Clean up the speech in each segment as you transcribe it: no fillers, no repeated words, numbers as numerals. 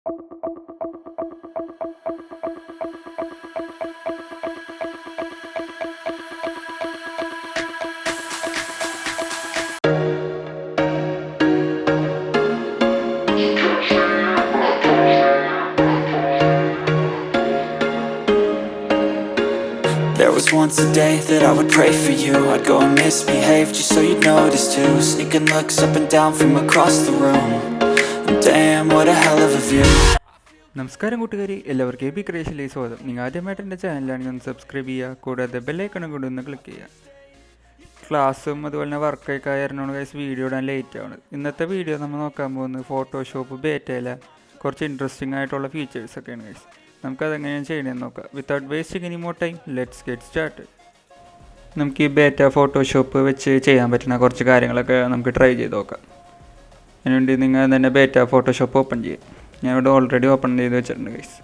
There was once a day that I would pray for you. I'd go and misbehave just so you'd notice too. Sneaking looks up and down from across the room. And damn, what a hell of a view. നമസ്കാരം കൂട്ടുകാരി, എല്ലാവർക്കും abcreationലേക്ക് സ്വാഗതം. നിങ്ങൾ ആദ്യമായിട്ട് എൻ്റെ ചാനലാണെങ്കിൽ ഒന്ന് subscribe ചെയ്യുക, കൂടാതെ ബെല്ലൈക്കണും കൂടി ഒന്ന് ക്ലിക്ക് ചെയ്യുക. ക്ലാസ്സും അതുപോലെ തന്നെ വർക്കൊക്കെ ആയിരുന്നാണ് ഗൈസ് വീഡിയോ ഇടാൻ ലേറ്റ് ആവുന്നത്. ഇന്നത്തെ വീഡിയോ നമ്മൾ നോക്കാൻ പോകുന്നത് ഫോട്ടോഷോപ്പ് ബേറ്റയിലെ കുറച്ച് ഇൻട്രസ്റ്റിംഗ് ആയിട്ടുള്ള ഫീച്ചേഴ്സൊക്കെയാണ് ഗൈസ്. നമുക്കതെങ്ങനെയാണ് ചെയ്യണമെന്ന് നോക്കാം. Without wasting any more time, let's get start. നമുക്ക് ഈ ബേറ്റ ഫോട്ടോഷോപ്പ് വെച്ച് ചെയ്യാൻ പറ്റുന്ന കുറച്ച് കാര്യങ്ങളൊക്കെ നമുക്ക് ട്രൈ ചെയ്ത് നോക്കാം. അതിനുവേണ്ടി നിങ്ങൾ തന്നെ ബേറ്റ ഫോട്ടോഷോപ്പ് ഓപ്പൺ ചെയ്യും. ഞാനിവിടെ ഓൾറെഡി ഓപ്പൺ ചെയ്ത് വെച്ചിട്ടുണ്ട് ഗൈസ്.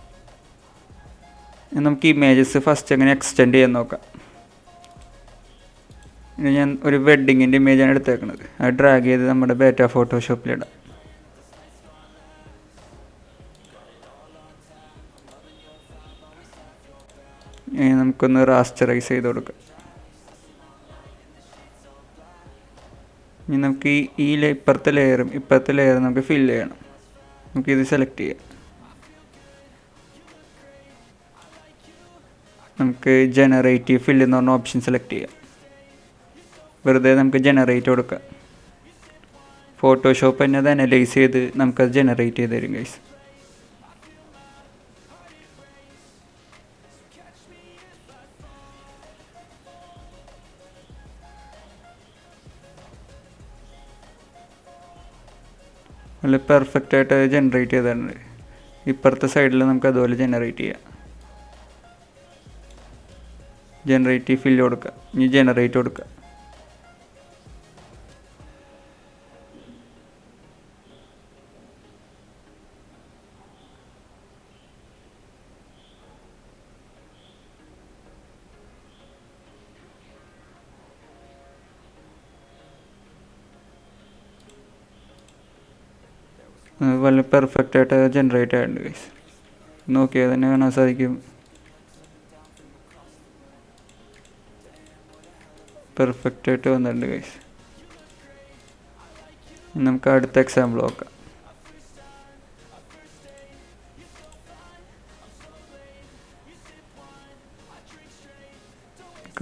നമുക്ക് ഇമേജസ് ഫസ്റ്റ് എങ്ങനെ എക്സ്റ്റെൻഡ് ചെയ്യാൻ നോക്കാം. ഇനി ഞാൻ ഒരു വെഡ്ഡിങ്ങിൻ്റെ ഇമേജാണ് എടുത്തേക്കുന്നത്. അത് ഡ്രാഗ് ചെയ്ത് നമ്മുടെ ബേറ്റ ഫോട്ടോഷോപ്പിലിടാം. ഇനി നമുക്കൊന്ന് റാസ്റ്ററൈസ് ചെയ്ത് കൊടുക്കാം. ഇനി നമുക്ക് ഈ ഇപ്പുറത്തെ ലെയറും നമുക്ക് ഫില്ല് ചെയ്യണം. നമുക്കിത് സെലക്ട് ചെയ്യാം. നമുക്ക് ജനറേറ്റീവ് ഫില്ല് എന്ന് പറഞ്ഞ ഓപ്ഷൻ സെലക്ട് ചെയ്യാം. വെറുതെ നമുക്ക് ജനറേറ്റ് കൊടുക്കാം. ഫോട്ടോഷോപ്പ് തന്നെ അത് അനലൈസ് ചെയ്ത് നമുക്കത് ജനറേറ്റ് ചെയ്ത് തരും ഗൈസ്. നല്ല പെർഫെക്റ്റായിട്ട് ജനറേറ്റ് ചെയ്തിട്ടുണ്ട്. ഇപ്പുറത്തെ സൈഡിൽ നമുക്ക് അതുപോലെ ജനറേറ്റ് ചെയ്യാം. ജനറേറ്റീവ് ഫില്ല് കൊടുക്കുക. ഇനി ജനറേറ്റ് കൊടുക്കുക. വളരെ പെർഫെക്റ്റായിട്ട് ജനറേറ്റ് ആയിട്ടുണ്ട് ഗൈസ്. നോക്കിയാൽ തന്നെ കാണാൻ സാധിക്കും. പെർഫെക്റ്റായിട്ട് വന്നിട്ടുണ്ട് ഗൈസ്. നമുക്ക് അടുത്ത എക്സാമ്പിൾ നോക്കാം.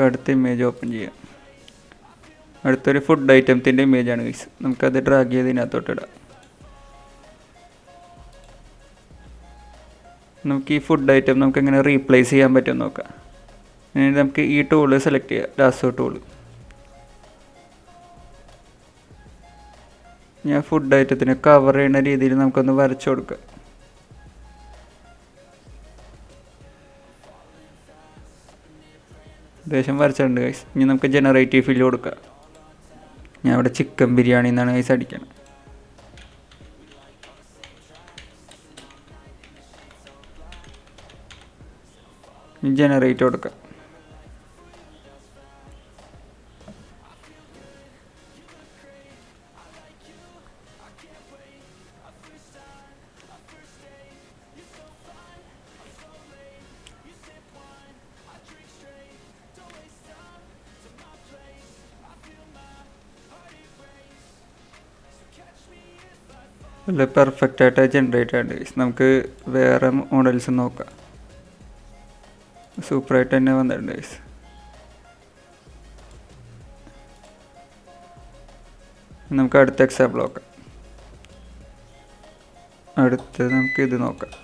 അടുത്ത ഇമേജ് ഓപ്പൺ ചെയ്യാം. അടുത്തൊരു ഫുഡ് ഐറ്റത്തിൻ്റെ ഇമേജാണ് ഗൈസ്. നമുക്കത് ഡ്രാഗ് ചെയ്ത് ഇതിനകത്തോട്ടിടാം. നമുക്ക് ഈ ഫുഡ് ഐറ്റം നമുക്ക് എങ്ങനെ റീപ്ലേസ് ചെയ്യാൻ പറ്റുമെന്ന് നോക്കാം. ഇനി നമുക്ക് ഈ ടൂള് സെലക്ട് ചെയ്യാം, ലാസോ ടൂള്. ഞാൻ ഫുഡ് ഐറ്റത്തിന് കവർ ചെയ്യുന്ന രീതിയിൽ നമുക്കൊന്ന് വരച്ചു കൊടുക്കാം. ഏകദേശം വരച്ചിട്ടുണ്ട് ഗൈസ്. ഇനി നമുക്ക് ജനറേറ്റീവ് ഫില്ല് കൊടുക്കാം. ഞാൻ ഇവിടെ ചിക്കൻ ബിരിയാണി എന്നാണ് ഗൈസ് അടിക്കണം. ജനറേറ്റ് കൊടുക്കാം. നല്ല പെർഫെക്റ്റായിട്ട് ജനറേറ്റ് ആയിട്ട് നമുക്ക് വേറെ മോഡൽസ് നോക്കാം. സൂപ്പറായിട്ട് തന്നെ വന്നിട്ടുണ്ട് ഗൈസ്. നമുക്ക് അടുത്ത എക്സാമ്പിൾ നോക്കാം. അടുത്തത് നമുക്ക് ഇത് നോക്കാം.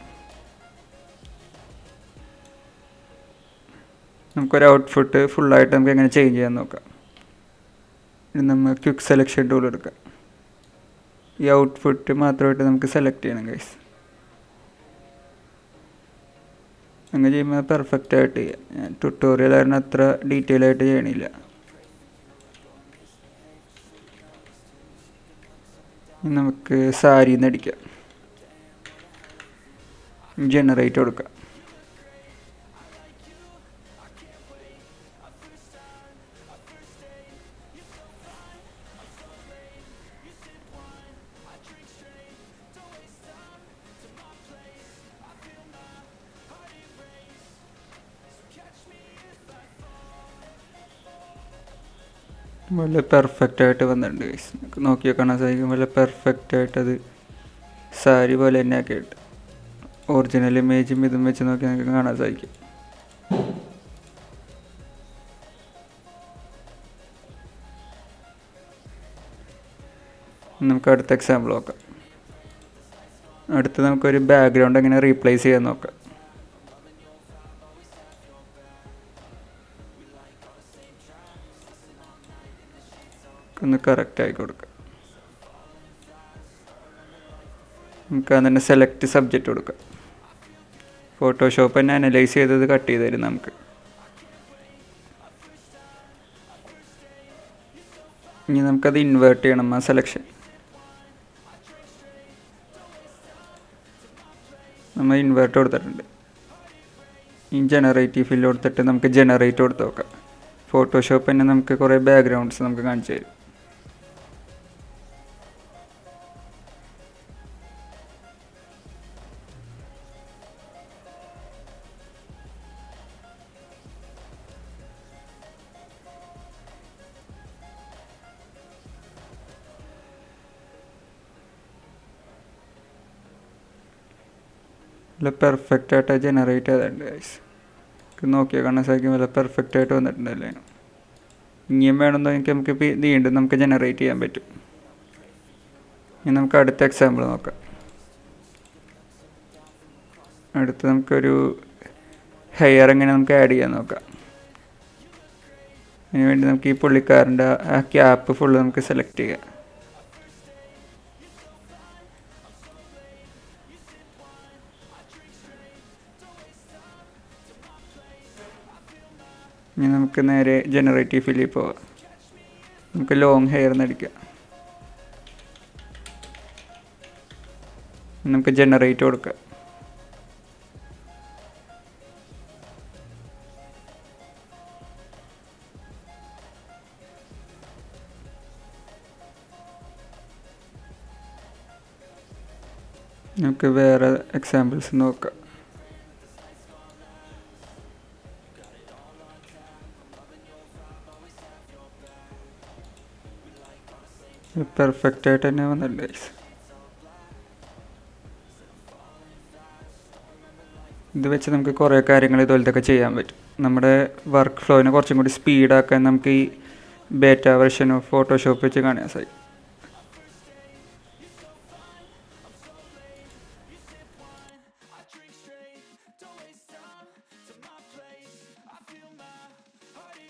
നമുക്കൊരു ഔട്ട്ഫിറ്റ് ഫുള്ളായിട്ട് നമുക്ക് എങ്ങനെ ചേഞ്ച് ചെയ്യാൻ നോക്കാം. ഇനി നമ്മൾ ക്വിക്ക് സെലക്ഷൻ ടൂൾ എടുക്കാം. ഈ ഔട്ട്ഫിറ്റ് മാത്രമായിട്ട് നമുക്ക് സെലക്ട് ചെയ്യണം ഗൈസ്. അങ്ങനെ ചെയ്യുമ്പോൾ പെർഫെക്റ്റായിട്ട് ചെയ്യാം. ഞാൻ ട്യൂട്ടോറിയൽ ആയിരുന്നു അത്ര ഡീറ്റെയിൽ ആയിട്ട് ചെയ്യണില്ല. നമുക്ക് സാരിയിൽ നിന്ന് അടിക്കാം. ജനറേറ്റ് കൊടുക്കാം. വളരെ പെർഫെക്റ്റായിട്ട് വന്നിട്ടുണ്ട് ഗൈസ്. നോക്കിയാൽ കാണാൻ സാധിക്കും, വളരെ പെർഫെക്റ്റായിട്ടത് സാരി പോലെ തന്നെ ആക്കിയിട്ട് ഒറിജിനൽ ഇമേജും ഇതും വെച്ച് നോക്കി നമുക്ക് കാണാൻ സാധിക്കും. നമുക്ക് അടുത്ത എക്സാമ്പിൾ നോക്കാം. അടുത്ത് നമുക്കൊരു ബാക്ക്ഗ്രൗണ്ട് എങ്ങനെ റീപ്ലേസ് ചെയ്യാൻ നോക്കാം. ഒന്ന് കറക്റ്റായി കൊടുക്കാം. നമുക്ക് അതിന് സെലക്ട് സബ്ജക്റ്റ് കൊടുക്കാം. ഫോട്ടോഷോപ്പ് തന്നെ അനലൈസ് ചെയ്തത് കട്ട് ചെയ്ത് തരും നമുക്ക്. ഇനി നമുക്കത് ഇൻവേർട്ട് ചെയ്യണം ആ സെലക്ഷൻ. നമ്മൾ ഇൻവേർട്ട് കൊടുത്തിട്ടുണ്ട്. ഈ ജനറേറ്റീവ് ഫില്ല് കൊടുത്തിട്ട് നമുക്ക് ജനറേറ്റ് കൊടുത്ത് നോക്കാം. ഫോട്ടോഷോപ്പ് തന്നെ നമുക്ക് കുറേ ബാക്ക്ഗ്രൗണ്ട്സ് നമുക്ക് കാണിച്ചു തരും. നല്ല പെർഫെക്റ്റായിട്ട് ജനറേറ്റ് ചെയ്തിട്ടുണ്ട് ഗൈസ്. നോക്കിയാൽ കാണാൻ സാധിക്കും, നല്ല പെർഫെക്റ്റായിട്ട് വന്നിട്ടുണ്ടല്ലേ. ഇനിയും വേണമെന്നെങ്കിൽ നമുക്ക് വീണ്ടും നമുക്ക് ജനറേറ്റ് ചെയ്യാൻ പറ്റും. ഇനി നമുക്ക് അടുത്ത എക്സാമ്പിൾ നോക്കാം. അടുത്ത് നമുക്കൊരു ഹെയർ എങ്ങനെ നമുക്ക് ആഡ് ചെയ്യാൻ നോക്കാം. അതിന് വേണ്ടി നമുക്ക് ഈ പുള്ളിക്കാരൻ്റെ ആ ക്യാപ്പ് ഫുള്ള് നമുക്ക് സെലക്ട് ചെയ്യാം. ഇനി നമുക്ക് നേരെ ജനറേറ്റീവ് ഫില്ലിൽ പോവാം. നമുക്ക് ലോങ് ഹെയർ എന്നടിക്കാം. നമുക്ക് ജനറേറ്റ് കൊടുക്കാം. നമുക്ക് വേറെ എക്സാമ്പിൾസ് നോക്കാം. പെർഫെക്റ്റായിട്ട് തന്നെ വന്നിട്ടുണ്ട് ഗൈസ്. ഇത് വെച്ച് നമുക്ക് കുറേ കാര്യങ്ങൾ ഇതുപോലത്തൊക്കെ ചെയ്യാൻ പറ്റും. നമ്മുടെ വർക്ക് ഫ്ലോയിനെ കുറച്ചും കൂടി സ്പീഡാക്കാൻ നമുക്ക് ഈ ബേറ്റ വെർഷൻ ഓഫ് ഫോട്ടോഷോപ്പ് വെച്ച് കാണാൻ സാധിക്കും.